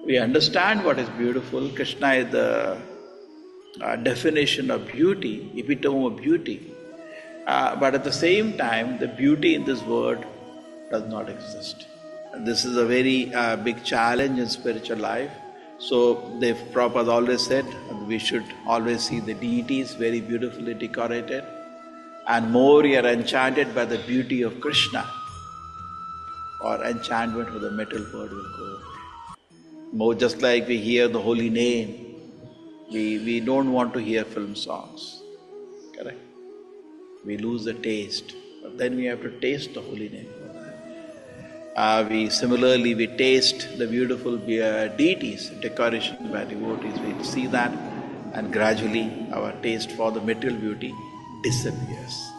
We understand what is beautiful. Krishna is the definition of beauty, epitome of beauty. But at the same time, the beauty in this world does not exist. And this is a very big challenge in spiritual life. So the Prabhupada always said we should always see the deities very beautifully decorated, and more you are enchanted by the beauty of Krishna, or enchantment of the metal world will go away. More just like we hear the holy name, we don't want to hear film songs. Correct? We lose the taste, but then we have to taste the holy name for that. We taste the beautiful deities, decoration by devotees. We see that, and gradually our taste for the material beauty disappears.